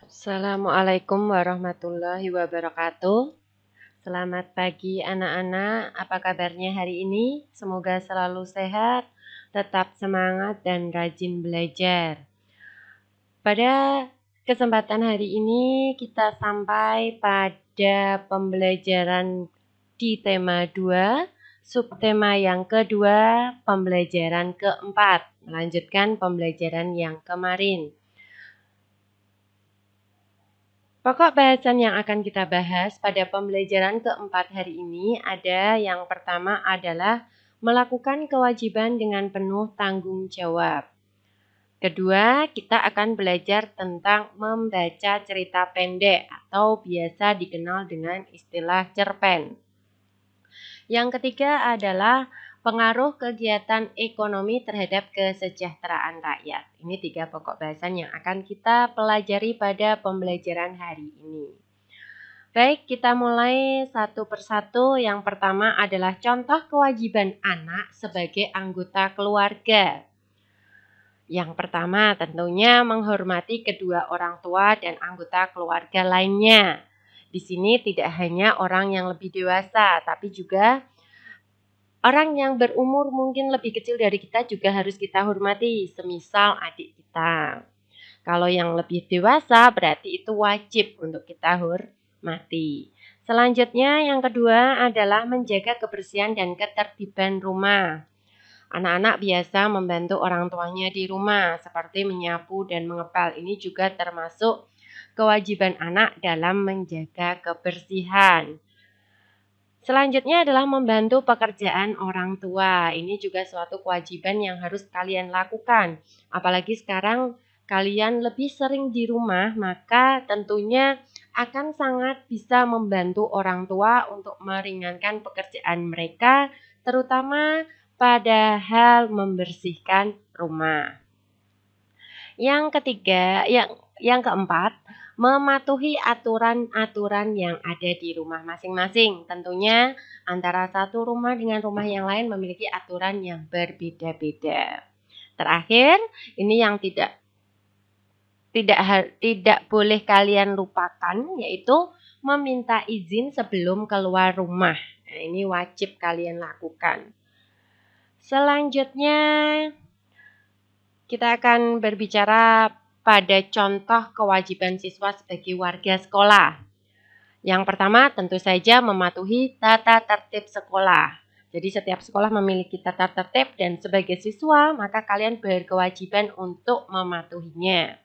Assalamualaikum warahmatullahi wabarakatuh. Selamat pagi anak-anak, apa kabarnya hari ini? Semoga selalu sehat, tetap semangat dan rajin belajar. Pada kesempatan hari ini kita sampai pada pembelajaran di tema 2, subtema yang kedua, pembelajaran keempat. Melanjutkan pembelajaran yang kemarin. Pokok bahasan yang akan kita bahas pada pembelajaran keempat hari ini ada yang pertama adalah melakukan kewajiban dengan penuh tanggung jawab. Kedua, kita akan belajar tentang membaca cerita pendek atau biasa dikenal dengan istilah cerpen. Yang ketiga adalah pengaruh kegiatan ekonomi terhadap kesejahteraan rakyat. Ini 3 pokok bahasan yang akan kita pelajari pada pembelajaran hari ini. Baik, kita mulai satu persatu. Yang pertama adalah contoh kewajiban anak sebagai anggota keluarga. Yang pertama tentunya menghormati kedua orang tua dan anggota keluarga lainnya. Di sini tidak hanya orang yang lebih dewasa, tapi juga orang yang berumur mungkin lebih kecil dari kita juga harus kita hormati, semisal adik kita. Kalau yang lebih dewasa berarti itu wajib untuk kita hormati. Selanjutnya yang kedua adalah menjaga kebersihan dan ketertiban rumah. Anak-anak biasa membantu orang tuanya di rumah seperti menyapu dan mengepel. Ini juga termasuk kewajiban anak dalam menjaga kebersihan. Selanjutnya adalah membantu pekerjaan orang tua. Ini juga suatu kewajiban yang harus kalian lakukan. Apalagi sekarang kalian lebih sering di rumah, maka tentunya akan sangat bisa membantu orang tua untuk meringankan pekerjaan mereka, terutama pada hal membersihkan rumah. Yang ketiga, yang keempat, mematuhi aturan-aturan yang ada di rumah masing-masing. Tentunya antara satu rumah dengan rumah yang lain memiliki aturan yang berbeda-beda. Terakhir, ini yang tidak boleh kalian lupakan, yaitu meminta izin sebelum keluar rumah. Nah, ini wajib kalian lakukan. Selanjutnya, kita akan berbicara pada contoh kewajiban siswa sebagai warga sekolah. Yang pertama tentu saja mematuhi tata tertib sekolah. Jadi setiap sekolah memiliki tata tertib dan sebagai siswa maka kalian berkewajiban untuk mematuhinya.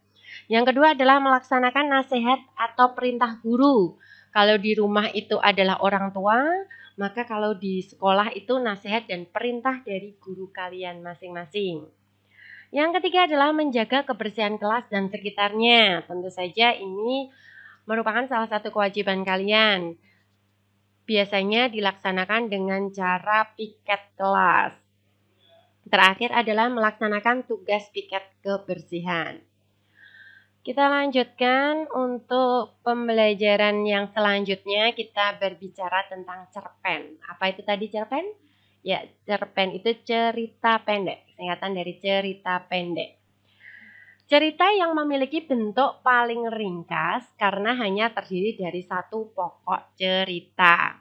Yang kedua adalah melaksanakan nasihat atau perintah guru. Kalau di rumah itu adalah orang tua, maka kalau di sekolah itu nasihat dan perintah dari guru kalian masing-masing. Yang ketiga adalah menjaga kebersihan kelas dan sekitarnya. Tentu saja ini merupakan salah satu kewajiban kalian. Biasanya dilaksanakan dengan cara piket kelas. Terakhir adalah melaksanakan tugas piket kebersihan. Kita lanjutkan untuk pembelajaran yang selanjutnya, kita berbicara tentang cerpen. Apa itu tadi cerpen? Ya, cerpen itu cerita pendek, singkatan dari cerita pendek. Cerita yang memiliki bentuk paling ringkas karena hanya terdiri dari satu pokok cerita.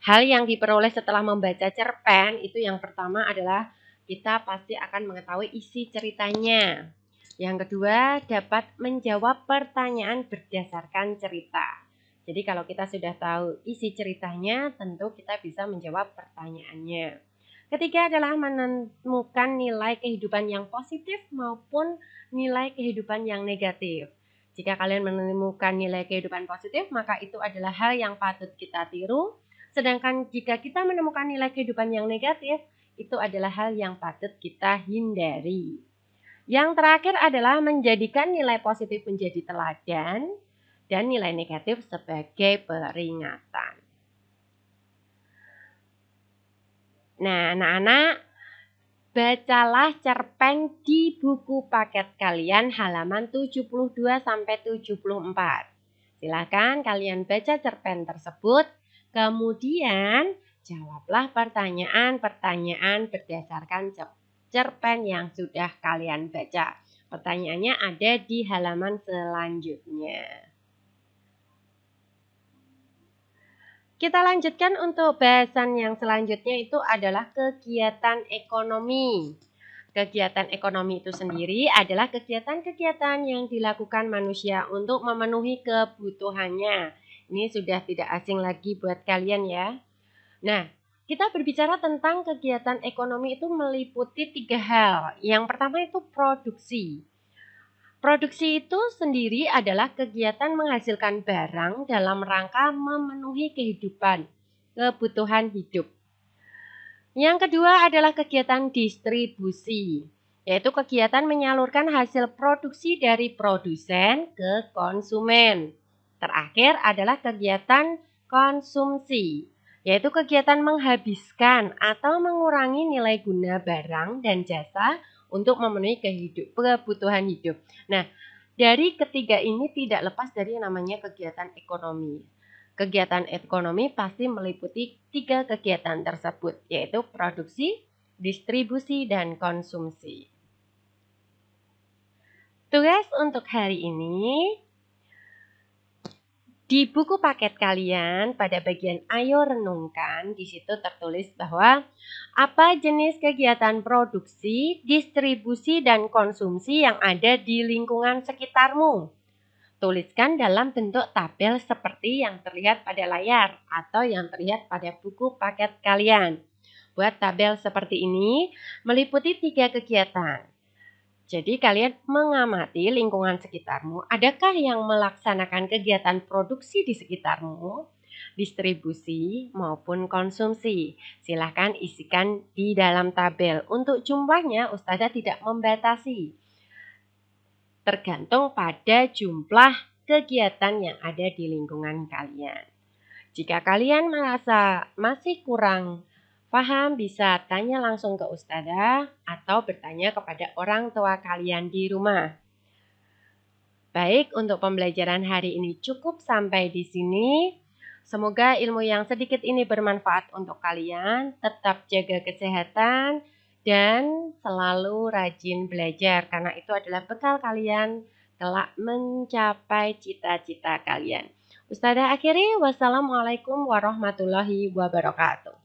Hal yang diperoleh setelah membaca cerpen itu yang pertama adalah kita pasti akan mengetahui isi ceritanya. Yang kedua, dapat menjawab pertanyaan berdasarkan cerita. Jadi kalau kita sudah tahu isi ceritanya, tentu kita bisa menjawab pertanyaannya. Ketiga adalah menemukan nilai kehidupan yang positif maupun nilai kehidupan yang negatif. Jika kalian menemukan nilai kehidupan positif, maka itu adalah hal yang patut kita tiru. Sedangkan jika kita menemukan nilai kehidupan yang negatif, itu adalah hal yang patut kita hindari. Yang terakhir adalah menjadikan nilai positif menjadi teladan dan nilai negatif sebagai peringatan. Nah, anak-anak, bacalah cerpen di buku paket kalian halaman 72 sampai 74. Silakan kalian baca cerpen tersebut, kemudian jawablah pertanyaan-pertanyaan berdasarkan cerpen yang sudah kalian baca. Pertanyaannya ada di halaman selanjutnya. Kita lanjutkan untuk bahasan yang selanjutnya itu adalah kegiatan ekonomi. Kegiatan ekonomi itu sendiri adalah kegiatan-kegiatan yang dilakukan manusia untuk memenuhi kebutuhannya. Ini sudah tidak asing lagi buat kalian ya. Nah, kita berbicara tentang kegiatan ekonomi itu meliputi 3 hal. Yang pertama itu produksi. Produksi itu sendiri adalah kegiatan menghasilkan barang dalam rangka memenuhi kebutuhan hidup. Yang kedua adalah kegiatan distribusi, yaitu kegiatan menyalurkan hasil produksi dari produsen ke konsumen. Terakhir adalah kegiatan konsumsi, yaitu kegiatan menghabiskan atau mengurangi nilai guna barang dan jasa untuk memenuhi kebutuhan hidup. Nah, dari ketiga ini tidak lepas dari yang namanya kegiatan ekonomi. Kegiatan ekonomi pasti meliputi 3 kegiatan tersebut, yaitu produksi, distribusi, dan konsumsi. Tugas untuk hari ini, di buku paket kalian pada bagian ayo renungkan, di situ tertulis bahwa apa jenis kegiatan produksi, distribusi, dan konsumsi yang ada di lingkungan sekitarmu. Tuliskan dalam bentuk tabel seperti yang terlihat pada layar atau yang terlihat pada buku paket kalian. Buat tabel seperti ini meliputi 3 kegiatan. Jadi kalian mengamati lingkungan sekitarmu, adakah yang melaksanakan kegiatan produksi di sekitarmu, distribusi maupun konsumsi. Silahkan isikan di dalam tabel. Untuk jumlahnya Ustazah tidak membatasi. Tergantung pada jumlah kegiatan yang ada di lingkungan kalian. Jika kalian merasa masih kurang paham, bisa tanya langsung ke Ustazah atau bertanya kepada orang tua kalian di rumah. Baik, untuk pembelajaran hari ini cukup sampai di sini. Semoga ilmu yang sedikit ini bermanfaat untuk kalian. Tetap jaga kesehatan dan selalu rajin belajar, karena itu adalah bekal kalian kelak mencapai cita-cita kalian. Ustazah akhiri, wassalamualaikum warahmatullahi wabarakatuh.